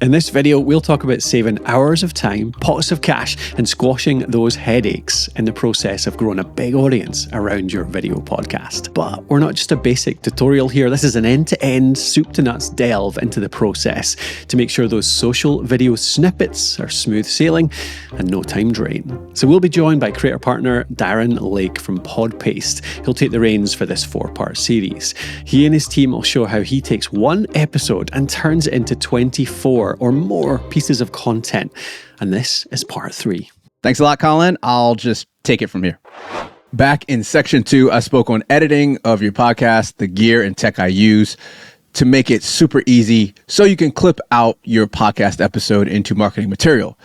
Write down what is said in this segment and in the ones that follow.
In this video, we'll talk about saving hours of time, pots of cash, and squashing those headaches in the process of growing a big audience around your video podcast. But we're not just a basic tutorial here. This is an end-to-end, soup-to-nuts delve into the process to make sure those social video snippets are smooth sailing and no time drain. So we'll be joined by creator partner Darren Lake from Podpaste. He'll take the reins for this 4-part series. He and his team will show how he takes one episode and turns it into 24 or more pieces of content. And this is part 3. Thanks a lot, Colin. I'll just take it from here. Back in section 2, I spoke on editing of your podcast, the gear and tech I use to make it super easy so you can clip out your podcast episode into marketing material.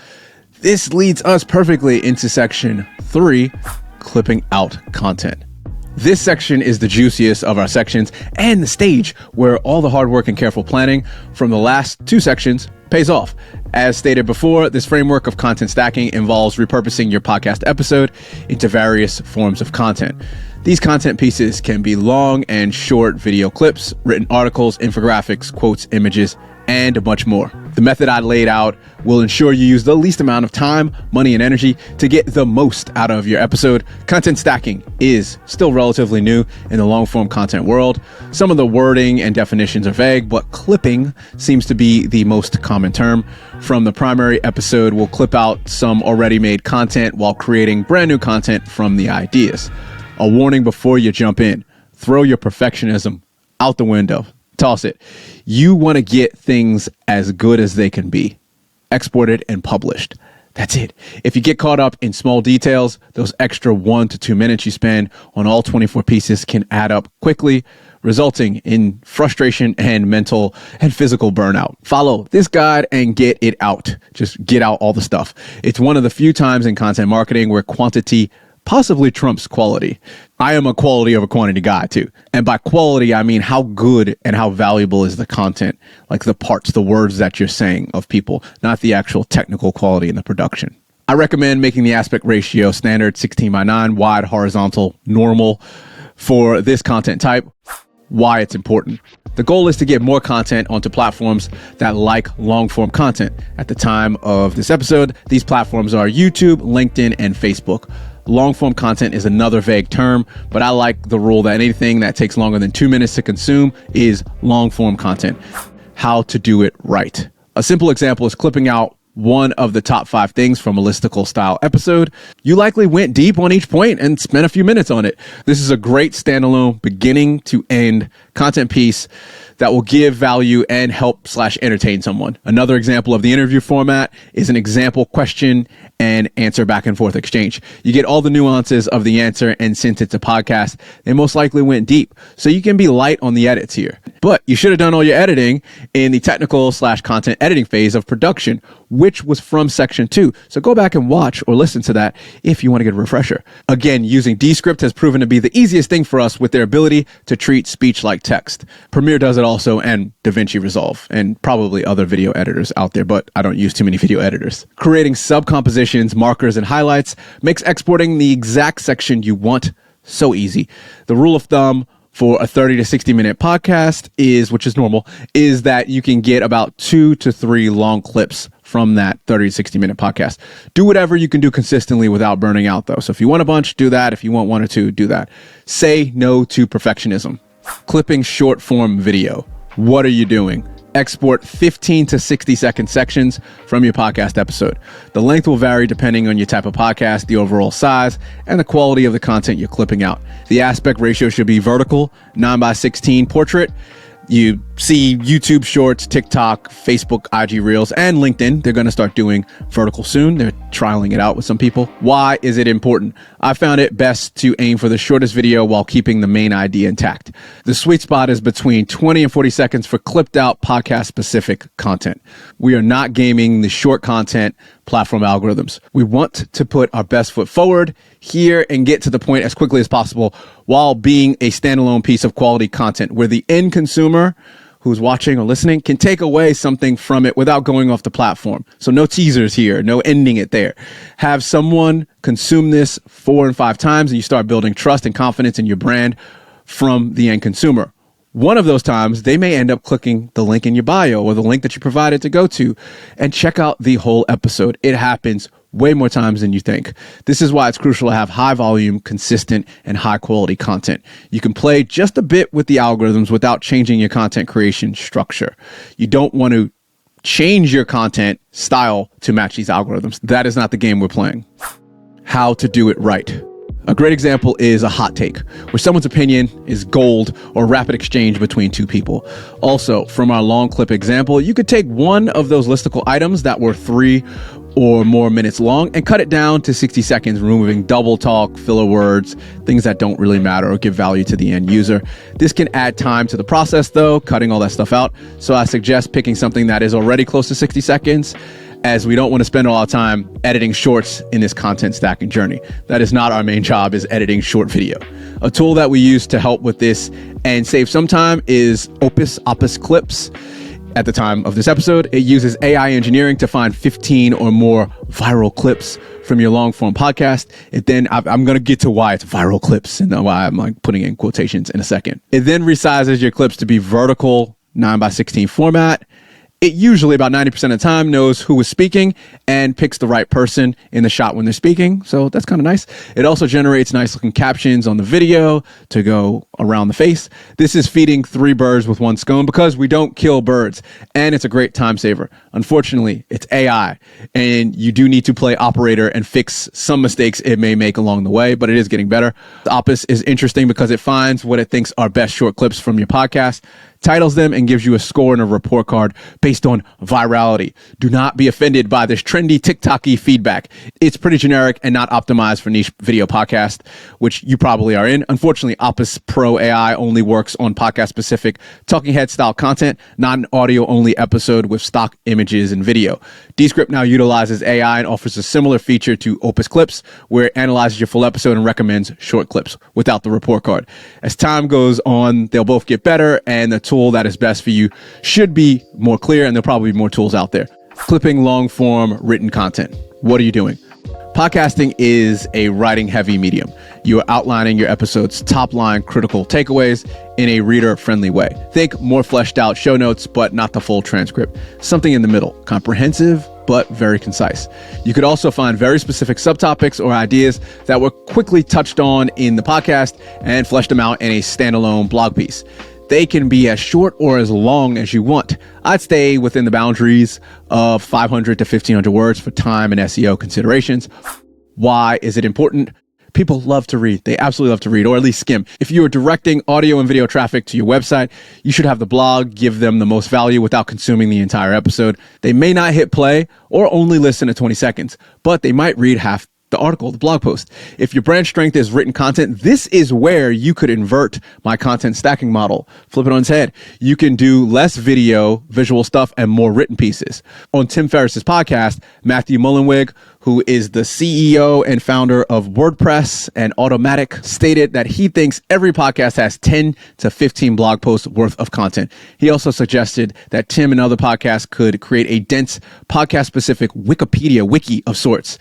This leads us perfectly into section 3, clipping out content. This section is the juiciest of our sections and the stage where all the hard work and careful planning from the last 2 sections pays off. As stated before, this framework of content stacking involves repurposing your podcast episode into various forms of content. These content pieces can be long and short video clips, written articles, infographics, quotes, images, and much more. The method I laid out will ensure you use the least amount of time, money, and energy to get the most out of your episode. Content stacking is still relatively new in the long-form content world. Some of the wording and definitions are vague, but clipping seems to be the most common term. From the primary episode, we'll clip out some already made content while creating brand new content from the ideas. A warning before you jump in: throw your perfectionism out the window. Toss it. You want to get things as good as they can be, exported and published. That's it. If you get caught up in small details, those extra 1 to 2 minutes you spend on all 24 pieces can add up quickly, resulting in frustration and mental and physical burnout. Follow this guide and get it out. Just get out all the stuff. It's one of the few times in content marketing where quantity possibly trumps quality. I am a quality over quantity guy too. And by quality, I mean how good and how valuable is the content, like the parts, the words that you're saying of people, not the actual technical quality in the production. I recommend making the aspect ratio standard 16:9, wide, horizontal, normal for this content type. Why it's important. The goal is to get more content onto platforms that like long-form content. At the time of this episode, these platforms are YouTube, LinkedIn, and Facebook. Long-form content is another vague term, but I like the rule that anything that takes longer than 2 minutes to consume is long-form content. How to do it right. A simple example is clipping out one of the top 5 things from a listicle style episode. You likely went deep on each point and spent a few minutes on it. This is a great standalone beginning to end content piece that will give value and help/entertain someone. Another example of the interview format is an example question and answer back and forth exchange. You get all the nuances of the answer, and since it's a podcast, they most likely went deep. So you can be light on the edits here. But you should have done all your editing in the technical/content editing phase of production, which was from section 2. So go back and watch or listen to that if you want to get a refresher. Again, using Descript has proven to be the easiest thing for us with their ability to treat speech like text. Premiere does it also, and DaVinci Resolve, and probably other video editors out there, but I don't use too many video editors. Creating sub-compositions, markers, and highlights makes exporting the exact section you want so easy. The rule of thumb for a 30 to 60 minute podcast is, which is normal, is that you can get about 2 to 3 long clips from that 30 to 60 minute podcast. Do whatever you can do consistently without burning out though. So if you want a bunch, do that. If you want 1 or 2, do that. Say no to perfectionism. Clipping short form video. What are you doing? Export 15 to 60 second sections from your podcast episode. The length will vary depending on your type of podcast, the overall size, and the quality of the content you're clipping out. The aspect ratio should be vertical, 9:16 portrait. You see YouTube Shorts, TikTok, Facebook, IG Reels, and LinkedIn. They're going to start doing vertical soon. They're trialing it out with some people. Why is it important? I found it best to aim for the shortest video while keeping the main idea intact. The sweet spot is between 20 and 40 seconds for clipped out podcast specific content. We are not gaming the short content platform algorithms. We want to put our best foot forward here and get to the point as quickly as possible while being a standalone piece of quality content where the end consumer who's watching or listening can take away something from it without going off the platform. So no teasers here, no ending it there. Have someone consume this 4 and 5 times and you start building trust and confidence in your brand from the end consumer. One of those times, they may end up clicking the link in your bio or the link that you provided to go to and check out the whole episode. It happens way more times than you think. This is why it's crucial to have high volume, consistent, and high quality content. You can play just a bit with the algorithms without changing your content creation structure. You don't want to change your content style to match these algorithms. That is not the game we're playing. How to do it right. A great example is a hot take, where someone's opinion is gold or rapid exchange between two people. Also, from our long clip example, you could take one of those listicle items that were 3 or more minutes long and cut it down to 60 seconds, removing double talk, filler words, things that don't really matter or give value to the end user. This can add time to the process though, cutting all that stuff out. So I suggest picking something that is already close to 60 seconds, as we don't want to spend all our time editing shorts in this content stacking journey. That is not our main job, is editing short video. A tool that we use to help with this and save some time is Opus Clips. At the time of this episode, it uses AI engineering to find 15 or more viral clips from your long form podcast. I'm going to get to why it's viral clips and why I'm like putting in quotations in a second. It then resizes your clips to be vertical 9:16 format. It usually about 90% of the time knows who is speaking and picks the right person in the shot when they're speaking. So that's kind of nice. It also generates nice looking captions on the video to go around the face. This is feeding 3 birds with one stone because we don't kill birds, and it's a great time saver. Unfortunately, it's AI, and you do need to play operator and fix some mistakes it may make along the way, but it is getting better. The Opus is interesting because it finds what it thinks are best short clips from your podcast, titles them, and gives you a score and a report card based on virality. Do not be offended by this trendy TikTok-y feedback. It's pretty generic and not optimized for niche video podcast, which you probably are in. Unfortunately, Opus Pro AI only works on podcast-specific talking head style content, not an audio-only episode with stock images and video. Descript now utilizes AI and offers a similar feature to Opus Clips, where it analyzes your full episode and recommends short clips without the report card. As time goes on, they'll both get better, and the tool that is best for you should be more clear, and there'll probably be more tools out there. Clipping long form written content. What are you doing? Podcasting is a writing heavy medium. You are outlining your episode's top line critical takeaways in a reader friendly way. Think more fleshed out show notes, but not the full transcript. Something in the middle, comprehensive, but very concise. You could also find very specific subtopics or ideas that were quickly touched on in the podcast and flesh them out in a standalone blog piece. They can be as short or as long as you want. I'd stay within the boundaries of 500 to 1,500 words for time and SEO considerations. Why is it important? People love to read. They absolutely love to read, or at least skim. If you are directing audio and video traffic to your website, you should have the blog give them the most value without consuming the entire episode. They may not hit play or only listen to 20 seconds, but they might read half the article, the blog post. If your brand strength is written content, this is where you could invert my content stacking model. Flip it on its head. You can do less video, visual stuff, and more written pieces. On Tim Ferriss's podcast, Matthew Mullenweg, who is the CEO and founder of WordPress and Automatic, stated that he thinks every podcast has 10 to 15 blog posts worth of content. He also suggested that Tim and other podcasts could create a dense podcast-specific Wikipedia wiki of sorts,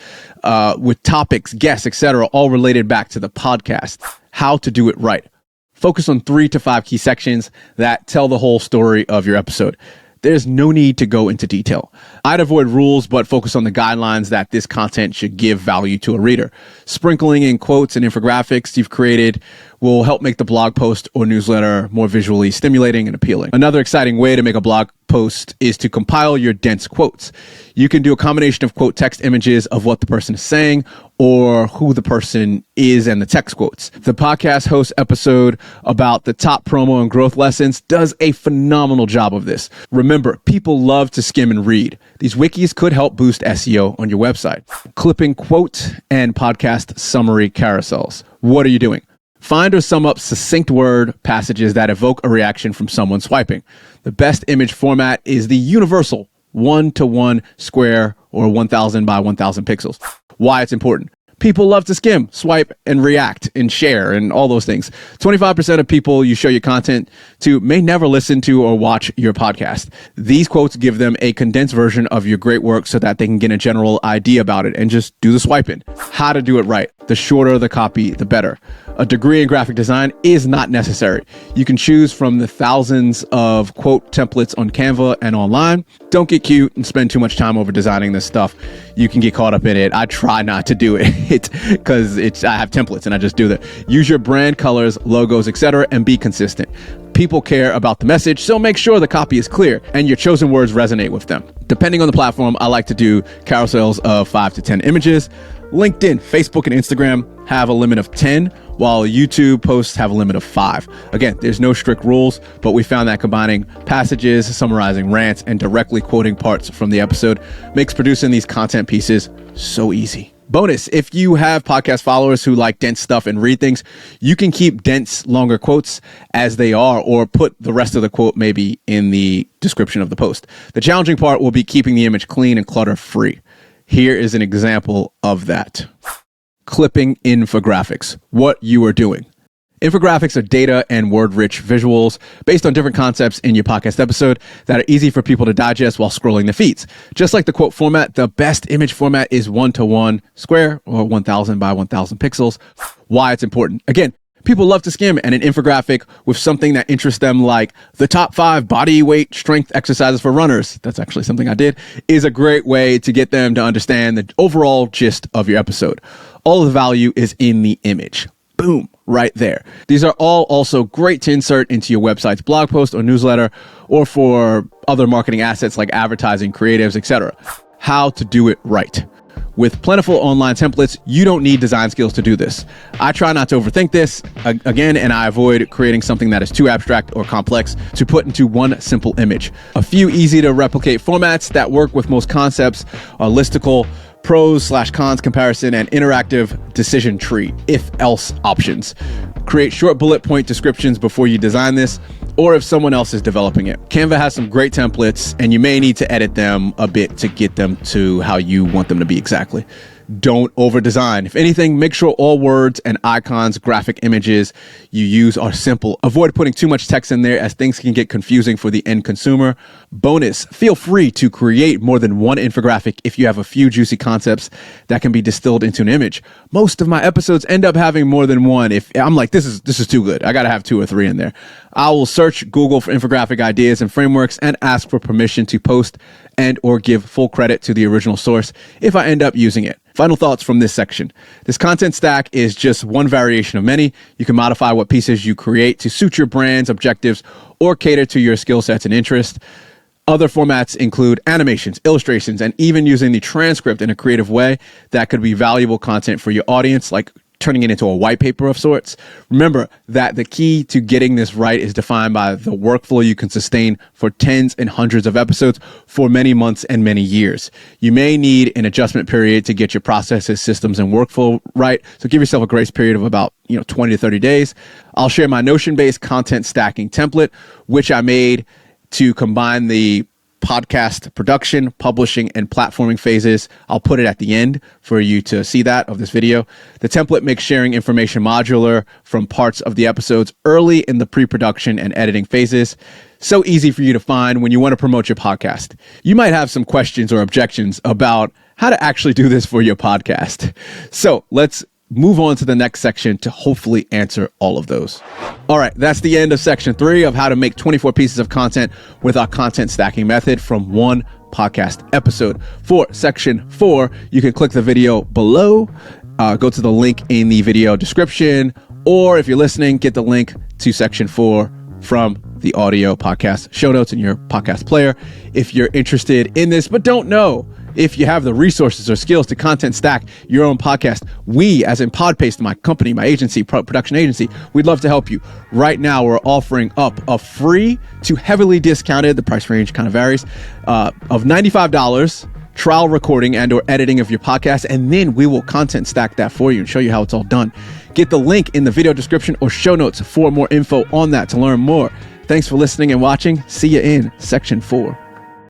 with topics, guests, etc., all related back to the podcast. How to do it right. Focus on 3 to 5 key sections that tell the whole story of your episode. There's no need to go into detail. I'd avoid rules, but focus on the guidelines that this content should give value to a reader. Sprinkling in quotes and infographics you've created will help make the blog post or newsletter more visually stimulating and appealing. Another exciting way to make a blog post is to compile your dense quotes. You can do a combination of quote text images of what the person is saying or who the person is and the text quotes. The podcast host episode about the top promo and growth lessons does a phenomenal job of this. Remember, people love to skim and read. These wikis could help boost SEO on your website. Clipping quote and podcast summary carousels. What are you doing? Find or sum up succinct word passages that evoke a reaction from someone swiping. The best image format is the universal 1-to-1 square or 1,000 by 1,000 pixels. Why it's important. People love to skim, swipe, and react, and share, and all those things. 25% of people you show your content to may never listen to or watch your podcast. These quotes give them a condensed version of your great work so that they can get a general idea about it and just do the swiping. How to do it right. The shorter the copy, the better. A degree in graphic design is not necessary. You can choose from the thousands of quote templates on Canva and online. Don't get cute and spend too much time over designing this stuff. You can get caught up in it. I try not to do it because I have templates and I just do that. Use your brand colors, logos, etc., and be consistent. People care about the message, so make sure the copy is clear and your chosen words resonate with them. Depending on the platform, I like to do carousels of 5 to 10 images. LinkedIn, Facebook, and Instagram have a limit of 10, while YouTube posts have a limit of 5. Again, there's no strict rules, but we found that combining passages, summarizing rants, and directly quoting parts from the episode makes producing these content pieces so easy. Bonus, if you have podcast followers who like dense stuff and read things, you can keep dense, longer quotes as they are, or put the rest of the quote maybe in the description of the post. The challenging part will be keeping the image clean and clutter-free. Here is an example of that. Clipping infographics, what you are doing. Infographics are data and word-rich visuals based on different concepts in your podcast episode that are easy for people to digest while scrolling the feeds. Just like the quote format, the best image format is 1:1 square or 1000 by 1000 pixels. Why it's important. Again, people love to skim, and an infographic with something that interests them, like the top 5 body weight strength exercises for runners, that's actually something I did, is a great way to get them to understand the overall gist of your episode. All of the value is in the image. Boom, right there. These are all also great to insert into your website's blog post or newsletter, or for other marketing assets like advertising, creatives, etc. How to do it right. With plentiful online templates, you don't need design skills to do this. I try not to overthink this, again, and I avoid creating something that is too abstract or complex to put into one simple image. A few easy to replicate formats that work with most concepts are listicle, pros/cons comparison, and interactive decision tree, if-else options. Create short bullet point descriptions before you design this, or if someone else is developing it. Canva has some great templates, and you may need to edit them a bit to get them to how you want them to be exactly. Don't over-design. If anything, make sure all words and icons, graphic images you use are simple. Avoid putting too much text in there, as things can get confusing for the end consumer. Bonus, feel free to create more than one infographic if you have a few juicy concepts that can be distilled into an image. Most of my episodes end up having more than one. If I'm like, this is too good, I gotta have 2 or 3 in there. I will search Google for infographic ideas and frameworks and ask for permission to post and or give full credit to the original source if I end up using it. Final thoughts from this section. This content stack is just one variation of many. You can modify what pieces you create to suit your brand's objectives or cater to your skill sets and interests. Other formats include animations, illustrations, and even using the transcript in a creative way that could be valuable content for your audience, like turning it into a white paper of sorts. Remember that the key to getting this right is defined by the workflow you can sustain for tens and hundreds of episodes for many months and many years. You may need an adjustment period to get your processes, systems, and workflow right. So give yourself a grace period of about 20 to 30 days. I'll share my Notion-based content stacking template, which I made to combine the podcast production, publishing, and platforming phases. I'll put it at the end for you to see that of this video. The template makes sharing information modular from parts of the episodes early in the pre-production and editing phases. So easy for you to find when you want to promote your podcast. You might have some questions or objections about how to actually do this for your podcast. So let's move on to the next section to hopefully answer all of those. All right, that's the end of section 3 of how to make 24 pieces of content with our content stacking method from one podcast episode. For section 4, you can click the video below, go to the link in the video description, or if you're listening, get the link to section 4 from the audio podcast show notes in your podcast player. If you're interested in this but don't know if you have the resources or skills to content stack your own podcast, we, as in Podpaste, my company, my agency, production agency, we'd love to help you. Right now, we're offering up a free to heavily discounted, the price range kind of varies, of $95 trial recording and or editing of your podcast, and then we will content stack that for you and show you how it's all done. Get the link in the video description or show notes for more info on that to learn more. Thanks for listening and watching. See you in section 4.